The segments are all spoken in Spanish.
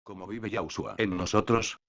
como vive Yahushua en nosotros.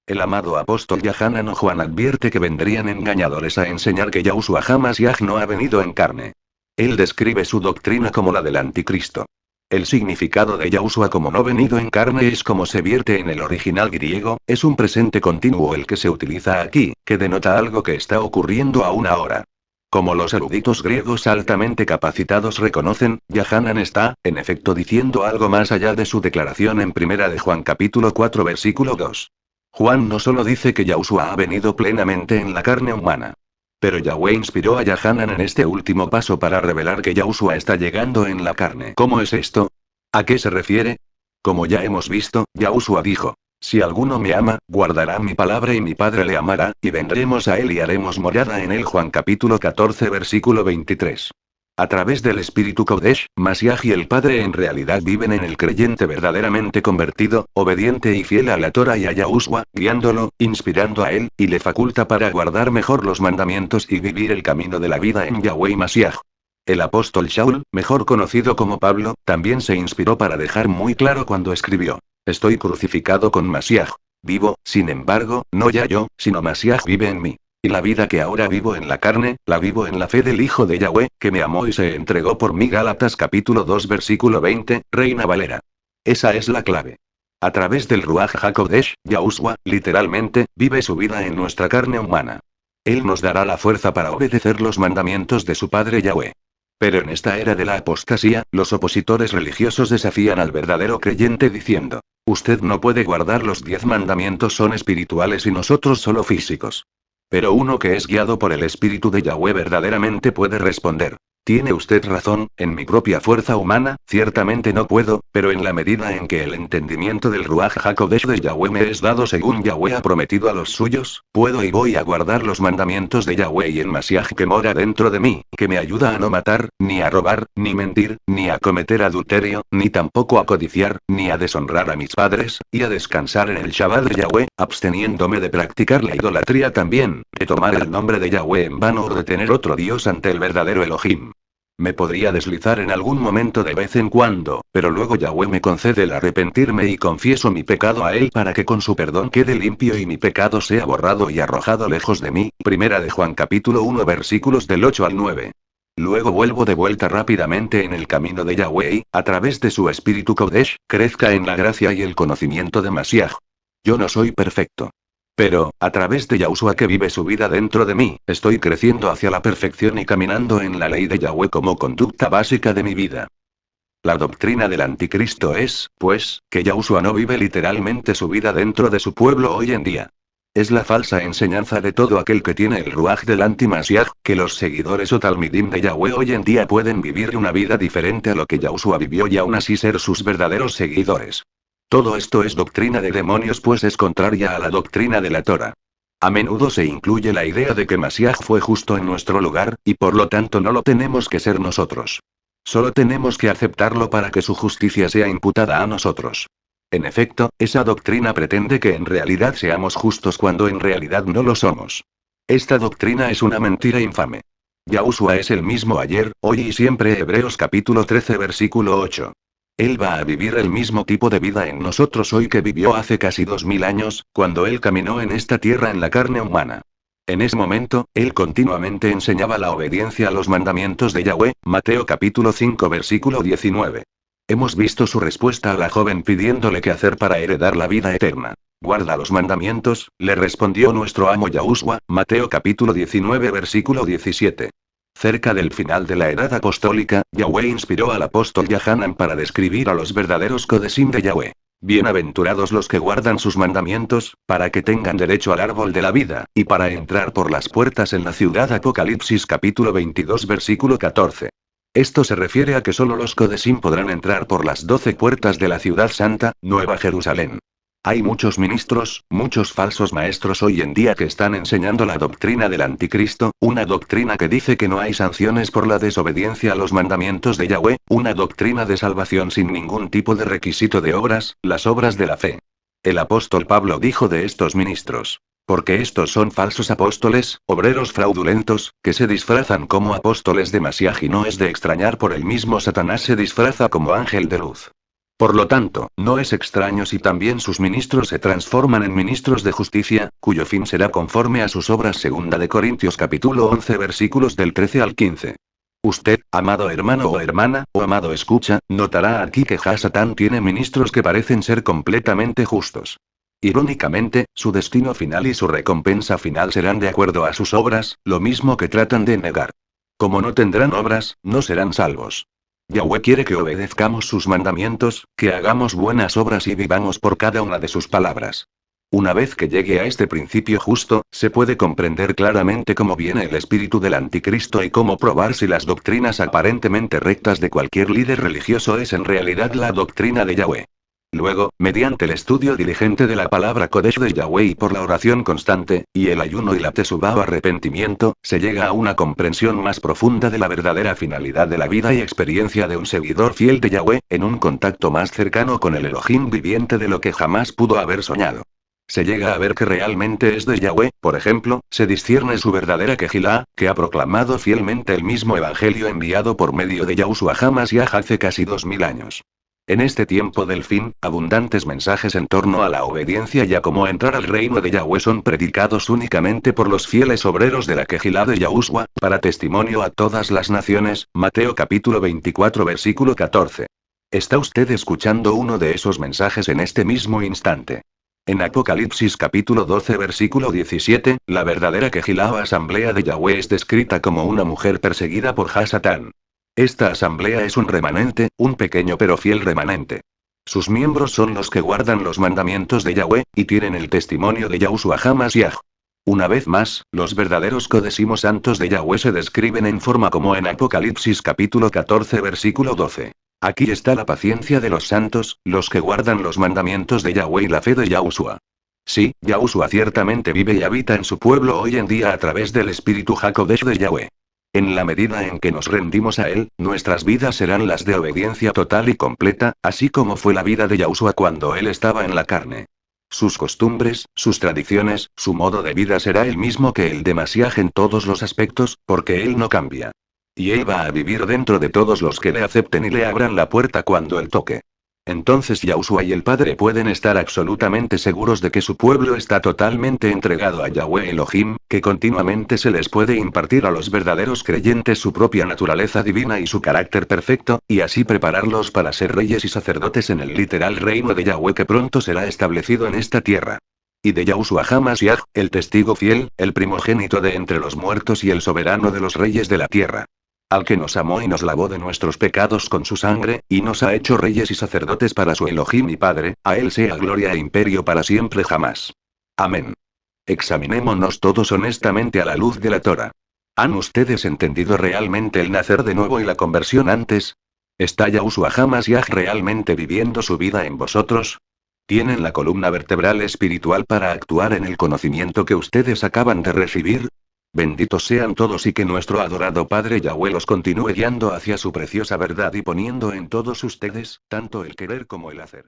El amado apóstol Yahanan o Juan advierte que vendrían engañadores a enseñar que Yahushua HaMashiach no ha venido en carne. Él describe su doctrina como la del anticristo. El significado de Yahushua como no venido en carne es como se vierte en el original griego, es un presente continuo el que se utiliza aquí, que denota algo que está ocurriendo aún ahora. Como los eruditos griegos altamente capacitados reconocen, Yahanan está, en efecto, diciendo algo más allá de su declaración en Primera de Juan capítulo 4 versículo 2. Juan no solo dice que Yahushua ha venido plenamente en la carne humana. Pero Yahweh inspiró a Yahanan en este último paso para revelar que Yahushua está llegando en la carne. ¿Cómo es esto? ¿A qué se refiere? Como ya hemos visto, Yahushua dijo: si alguno me ama, guardará mi palabra y mi Padre le amará, y vendremos a él y haremos morada en él. Juan capítulo 14 versículo 23. A través del Espíritu Kodesh, Mashiach y el Padre en realidad viven en el creyente verdaderamente convertido, obediente y fiel a la Torah y a Yahushua, guiándolo, inspirando a él, y le faculta para guardar mejor los mandamientos y vivir el camino de la vida en Yahweh y Mashiach. El apóstol Shaul, mejor conocido como Pablo, también se inspiró para dejar muy claro cuando escribió: estoy crucificado con Mashiach. Vivo, sin embargo, no ya yo, sino Mashiach vive en mí. Y la vida que ahora vivo en la carne, la vivo en la fe del Hijo de Yahweh, que me amó y se entregó por mí. Gálatas capítulo 2 versículo 20, Reina Valera. Esa es la clave. A través del Ruach HaKodesh, Yahushua, literalmente, vive su vida en nuestra carne humana. Él nos dará la fuerza para obedecer los mandamientos de su Padre Yahweh. Pero en esta era de la apostasía, los opositores religiosos desafían al verdadero creyente diciendo: usted no puede guardar los 10 mandamientos, son espirituales y nosotros solo físicos. Pero uno que es guiado por el Espíritu de Yahweh verdaderamente puede responder: tiene usted razón, en mi propia fuerza humana, ciertamente no puedo, pero en la medida en que el entendimiento del Ruach HaKodesh de Yahweh me es dado según Yahweh ha prometido a los suyos, puedo y voy a guardar los mandamientos de Yahweh y el Mashiach que mora dentro de mí, que me ayuda a no matar, ni a robar, ni mentir, ni a cometer adulterio, ni tampoco a codiciar, ni a deshonrar a mis padres, y a descansar en el Shabbat de Yahweh, absteniéndome de practicar la idolatría también, de tomar el nombre de Yahweh en vano o de tener otro Dios ante el verdadero Elohim. Me podría deslizar en algún momento de vez en cuando, pero luego Yahweh me concede el arrepentirme y confieso mi pecado a él para que con su perdón quede limpio y mi pecado sea borrado y arrojado lejos de mí. Primera de Juan capítulo 1 versículos del 8 al 9. Luego vuelvo de vuelta rápidamente en el camino de Yahweh y, a través de su Espíritu Kodesh, crezca en la gracia y el conocimiento de Mashiach. Yo no soy perfecto. Pero, a través de Yahushua que vive su vida dentro de mí, estoy creciendo hacia la perfección y caminando en la ley de Yahweh como conducta básica de mi vida. La doctrina del anticristo es, pues, que Yahushua no vive literalmente su vida dentro de su pueblo hoy en día. Es la falsa enseñanza de todo aquel que tiene el ruaj del anti-Mashiach, que los seguidores o talmidim de Yahweh hoy en día pueden vivir una vida diferente a lo que Yahushua vivió y aún así ser sus verdaderos seguidores. Todo esto es doctrina de demonios, pues es contraria a la doctrina de la Torah. A menudo se incluye la idea de que Mashiach fue justo en nuestro lugar, y por lo tanto no lo tenemos que ser nosotros. Solo tenemos que aceptarlo para que su justicia sea imputada a nosotros. En efecto, esa doctrina pretende que en realidad seamos justos cuando en realidad no lo somos. Esta doctrina es una mentira infame. Yahushua es el mismo ayer, hoy y siempre. Hebreos capítulo 13 versículo 8. Él va a vivir el mismo tipo de vida en nosotros hoy que vivió hace casi 2000 años, cuando Él caminó en esta tierra en la carne humana. En ese momento, Él continuamente enseñaba la obediencia a los mandamientos de Yahweh, Mateo capítulo 5 versículo 19. Hemos visto su respuesta a la joven pidiéndole qué hacer para heredar la vida eterna. Guarda los mandamientos, le respondió nuestro amo Yahushua, Mateo capítulo 19 versículo 17. Cerca del final de la edad apostólica, Yahweh inspiró al apóstol Yahanan para describir a los verdaderos Kodesim de Yahweh. Bienaventurados los que guardan sus mandamientos, para que tengan derecho al árbol de la vida, y para entrar por las puertas en la ciudad. Apocalipsis capítulo 22 versículo 14. Esto se refiere a que solo los Kodesim podrán entrar por las 12 puertas de la ciudad santa, Nueva Jerusalén. Hay muchos ministros, muchos falsos maestros hoy en día que están enseñando la doctrina del anticristo, una doctrina que dice que no hay sanciones por la desobediencia a los mandamientos de Yahweh, una doctrina de salvación sin ningún tipo de requisito de obras, las obras de la fe. El apóstol Pablo dijo de estos ministros: porque estos son falsos apóstoles, obreros fraudulentos, que se disfrazan como apóstoles de Mashiach, y no es de extrañar, por el mismo Satanás se disfraza como ángel de luz. Por lo tanto, no es extraño si también sus ministros se transforman en ministros de justicia, cuyo fin será conforme a sus obras. Segunda de Corintios capítulo 11 versículos del 13 al 15. Usted, amado hermano o hermana, o amado escucha, notará aquí que Hasatán tiene ministros que parecen ser completamente justos. Irónicamente, su destino final y su recompensa final serán de acuerdo a sus obras, lo mismo que tratan de negar. Como no tendrán obras, no serán salvos. Yahweh quiere que obedezcamos sus mandamientos, que hagamos buenas obras y vivamos por cada una de sus palabras. Una vez que llegue a este principio justo, se puede comprender claramente cómo viene el espíritu del anticristo y cómo probar si las doctrinas aparentemente rectas de cualquier líder religioso es en realidad la doctrina de Yahweh. Luego, mediante el estudio diligente de la palabra Kodesh de Yahweh y por la oración constante, y el ayuno y la tesubá o arrepentimiento, se llega a una comprensión más profunda de la verdadera finalidad de la vida y experiencia de un seguidor fiel de Yahweh, en un contacto más cercano con el Elohim viviente de lo que jamás pudo haber soñado. Se llega a ver que realmente es de Yahweh, por ejemplo, se discierne su verdadera Kehilá, que ha proclamado fielmente el mismo evangelio enviado por medio de Yahushua HaMashiach hace casi 2000 años. En este tiempo del fin, abundantes mensajes en torno a la obediencia y a cómo entrar al reino de Yahweh son predicados únicamente por los fieles obreros de la Kehilá de Yahushua, para testimonio a todas las naciones. Mateo capítulo 24 versículo 14. ¿Está usted escuchando uno de esos mensajes en este mismo instante? En Apocalipsis capítulo 12 versículo 17, la verdadera Kehilá o asamblea de Yahweh es descrita como una mujer perseguida por Hasatán. Esta asamblea es un remanente, un pequeño pero fiel remanente. Sus miembros son los que guardan los mandamientos de Yahweh, y tienen el testimonio de Yahushua HaMashiach. Una vez más, los verdaderos codecimos santos de Yahweh se describen en forma como en Apocalipsis capítulo 14 versículo 12. Aquí está la paciencia de los santos, los que guardan los mandamientos de Yahweh y la fe de Yahushua. Sí, Yahushua ciertamente vive y habita en su pueblo hoy en día a través del espíritu Hakodesh de Yahweh. En la medida en que nos rendimos a Él, nuestras vidas serán las de obediencia total y completa, así como fue la vida de Yahushua cuando Él estaba en la carne. Sus costumbres, sus tradiciones, su modo de vida será el mismo que el de Mashiach en todos los aspectos, porque Él no cambia. Y Él va a vivir dentro de todos los que le acepten y le abran la puerta cuando Él toque. Entonces Yahushua y el Padre pueden estar absolutamente seguros de que su pueblo está totalmente entregado a Yahweh Elohim, que continuamente se les puede impartir a los verdaderos creyentes su propia naturaleza divina y su carácter perfecto, y así prepararlos para ser reyes y sacerdotes en el literal reino de Yahweh que pronto será establecido en esta tierra. Y de Yahushua HaMashiach, el testigo fiel, el primogénito de entre los muertos y el soberano de los reyes de la tierra. Al que nos amó y nos lavó de nuestros pecados con su sangre, y nos ha hecho reyes y sacerdotes para su Elohim y Padre, a él sea gloria e imperio para siempre jamás. Amén. Examinémonos todos honestamente a la luz de la Torah. ¿Han ustedes entendido realmente el nacer de nuevo y la conversión antes? ¿Está Yahushua HaMashiach realmente viviendo su vida en vosotros? ¿Tienen la columna vertebral espiritual para actuar en el conocimiento que ustedes acaban de recibir? Benditos sean todos y que nuestro adorado Padre Yahweh los continúe guiando hacia su preciosa verdad y poniendo en todos ustedes, tanto el querer como el hacer.